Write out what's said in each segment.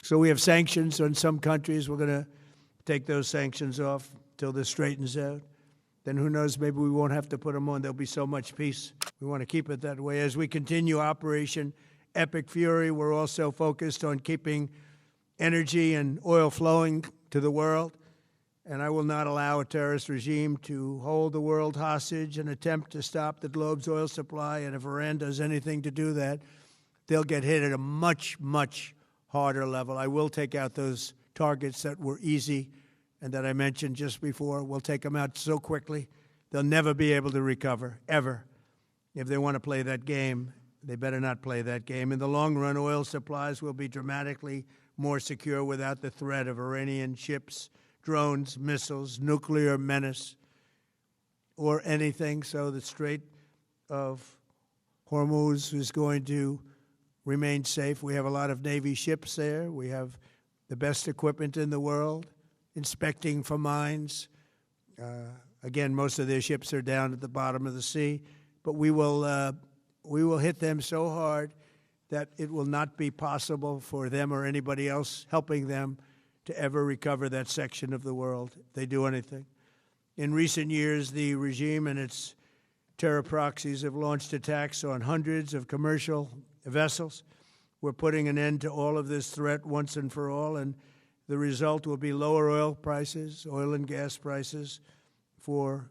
So we have sanctions on some countries. We're going to take those sanctions off till this straightens out. Then who knows, maybe we won't have to put them on. There'll be so much peace. We want to keep it that way. As we continue Operation Epic Fury, we're also focused on keeping energy and oil flowing to the world. And I will not allow a terrorist regime to hold the world hostage and attempt to stop the globe's oil supply. And if Iran does anything to do that, they'll get hit at a much, much harder level. I will take out those targets that were easy and that I mentioned just before. We'll take them out so quickly, they'll never be able to recover, ever. If they want to play that game, they better not play that game. In the long run, oil supplies will be dramatically more secure without the threat of Iranian ships, drones, missiles, nuclear menace, or anything. So the Strait of Hormuz is going to remain safe. We have a lot of Navy ships there. We have the best equipment in the world, inspecting for mines. Again, most of their ships are down at the bottom of the sea, but we will hit them so hard that it will not be possible for them or anybody else helping them to ever recover that section of the world if they do anything. In recent years, the regime and its terror proxies have launched attacks on hundreds of commercial vessels. We're putting an end to all of this threat once and for all, and the result will be lower oil prices, oil and gas prices for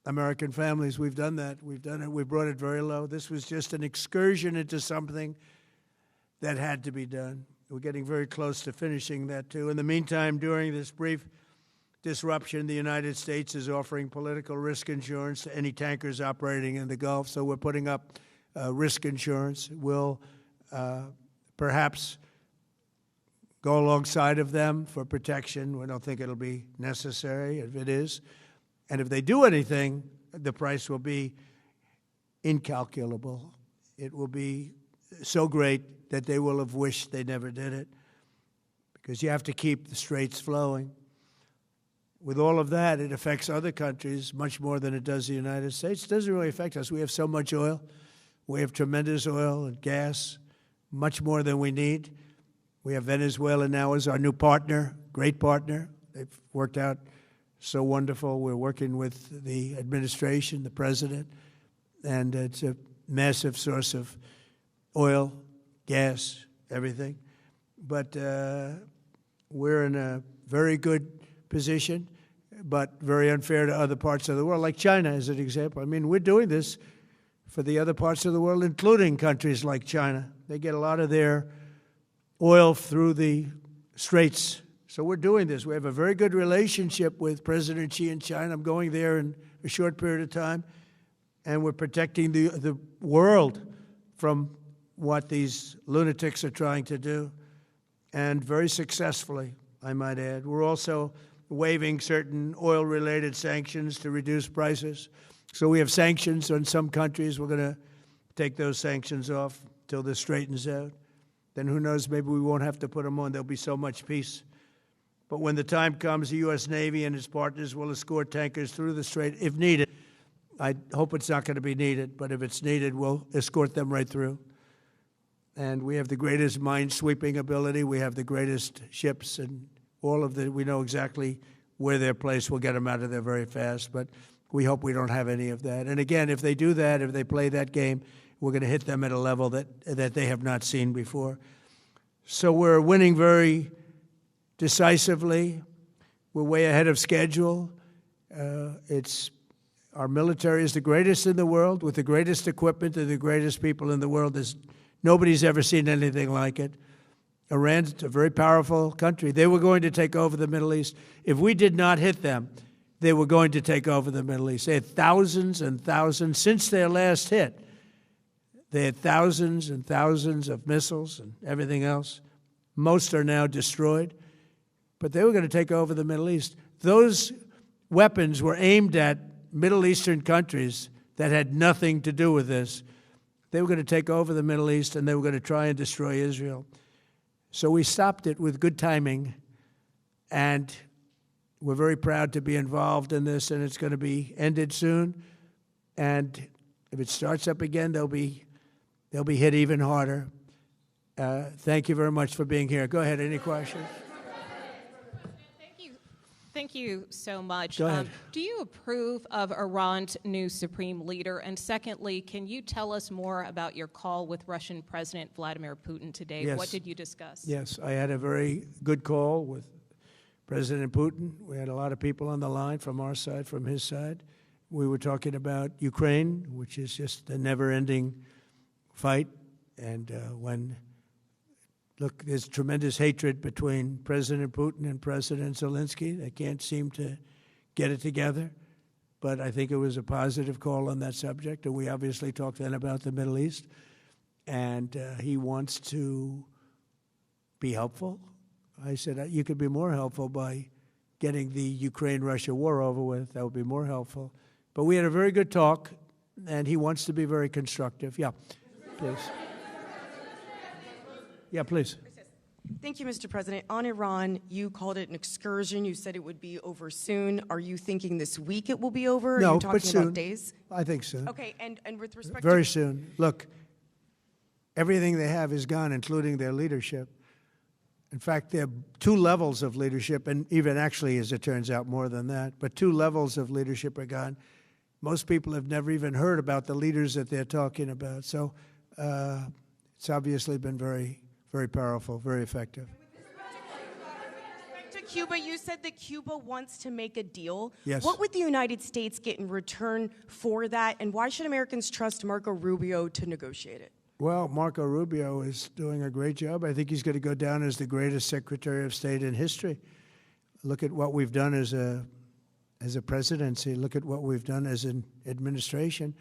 American families. We've done that. We've done it. We brought it very low. This was just an excursion into something that had to be done. We're getting very close to finishing that, too. In the meantime, during this brief disruption, the United States is offering political risk insurance to any tankers operating in the Gulf. So we're putting up risk insurance. We'll perhaps go alongside of them for protection. We don't think it'll be necessary if it is. And if they do anything, the price will be incalculable. It will be so great that they will have wished they never did it, because you have to keep the straits flowing. With all of that, it affects other countries much more than it does the United States. It doesn't really affect us. We have so much oil. We have tremendous oil and gas, much more than we need. We have Venezuela now as our new partner, great partner. They've worked out so wonderful. We're working with the administration, the president, and it's a massive source of oil, gas, everything. But we're in a very good position, but very unfair to other parts of the world, like China as an example. I mean, we're doing this for the other parts of the world, including countries like China. They get a lot of their oil through the straits. So we're doing this. We have a very good relationship with President Xi in China. I'm going there in a short period of time, and we're protecting the world from what these lunatics are trying to do, and very successfully, I might add. We're also waiving certain oil-related sanctions to reduce prices. So we have sanctions on some countries. We're going to take those sanctions off till this straightens out. Then who knows, maybe we won't have to put them on. There'll be so much peace. But when the time comes, the U.S. Navy and its partners will escort tankers through the Strait if needed. I hope it's not going to be needed, but if it's needed, we'll escort them right through. And we have the greatest mine-sweeping ability. We have the greatest ships, and all of we know exactly where they're placed. We'll get them out of there very fast, but we hope we don't have any of that. And again, if they do that, if they play that game, we're going to hit them at a level that they have not seen before. So we're winning very decisively. We're way ahead of schedule. Our military is the greatest in the world, with the greatest equipment and the greatest people in the world. Nobody's ever seen anything like it. Iran's a very powerful country. They were going to take over the Middle East. If we did not hit them, they were going to take over the Middle East. They had thousands and thousands. Since their last hit, they had thousands and thousands of missiles and everything else. Most are now destroyed. But they were going to take over the Middle East. Those weapons were aimed at Middle Eastern countries that had nothing to do with this. They were going to take over the Middle East, and they were going to try and destroy Israel. So we stopped it with good timing, and we're very proud to be involved in this, and it's going to be ended soon. And if it starts up again, they'll be hit even harder. Thank you very much for being here. Go ahead. Any questions? Thank you so much. Go ahead. Do you approve of Iran's new supreme leader? And secondly, can you tell us more about your call with Russian President Vladimir Putin today? Yes. What did you discuss? Yes, I had a very good call with President Putin. We had a lot of people on the line from our side, from his side. We were talking about Ukraine, which is just a never-ending fight. And look, there's tremendous hatred between President Putin and President Zelensky. They can't seem to get it together. But I think it was a positive call on that subject. And we obviously talked then about the Middle East. And he wants to be helpful. I said, you could be more helpful by getting the Ukraine-Russia war over with. That would be more helpful. But we had a very good talk, and he wants to be very constructive. Yeah, please. Yeah, please. Thank you, Mr. President. On Iran, you called it an excursion. You said it would be over soon. Are you thinking this week it will be over? No, Are you talking but soon. about days? I think soon. Okay, and with respect Very soon. Look, everything they have is gone, including their leadership. In fact, there are two levels of leadership, and even actually, as it turns out, more than that. But two levels of leadership are gone. Most people have never even heard about the leaders that they're talking about. So it's obviously been very, very powerful, very effective. With respect to Cuba, you said that Cuba wants to make a deal. Yes. What would the United States get in return for that, and why should Americans trust Marco Rubio to negotiate it? Well, Marco Rubio is doing a great job. I think he's going to go down as the greatest Secretary of State in history. Look at what we've done as a presidency. Look at what we've done as an administration.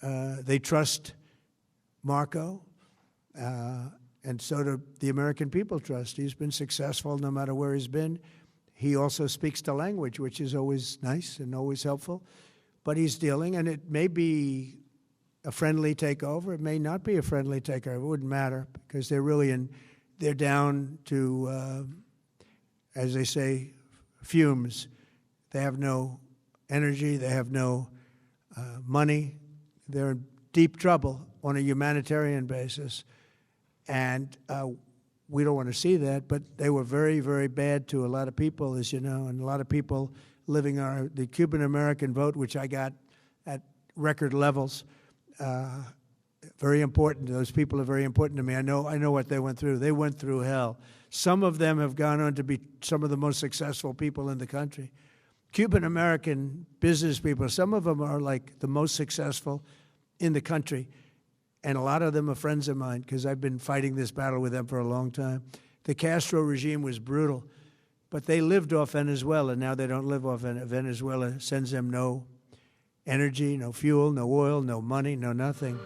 They trust Marco, and so do the American people trust. He's been successful no matter where he's been. He also speaks the language, which is always nice and always helpful. But he's dealing, and it may be a friendly takeover. It may not be a friendly takeover. It wouldn't matter because they're really they're down to, as they say, fumes. They have no energy. They have no money. They're in deep trouble on a humanitarian basis. And we don't want to see that, but they were very, very bad to a lot of people, as you know, and a lot of people living the Cuban-American vote, which I got at record levels. Very important. Those people are very important to me. I know what they went through. They went through hell. Some of them have gone on to be some of the most successful people in the country. Cuban-American business people, some of them are like the most successful in the country. And a lot of them are friends of mine because I've been fighting this battle with them for a long time. The Castro regime was brutal, but they lived off Venezuela. Now they don't live off Venezuela. Sends them no energy, no fuel, no oil, no money, no nothing.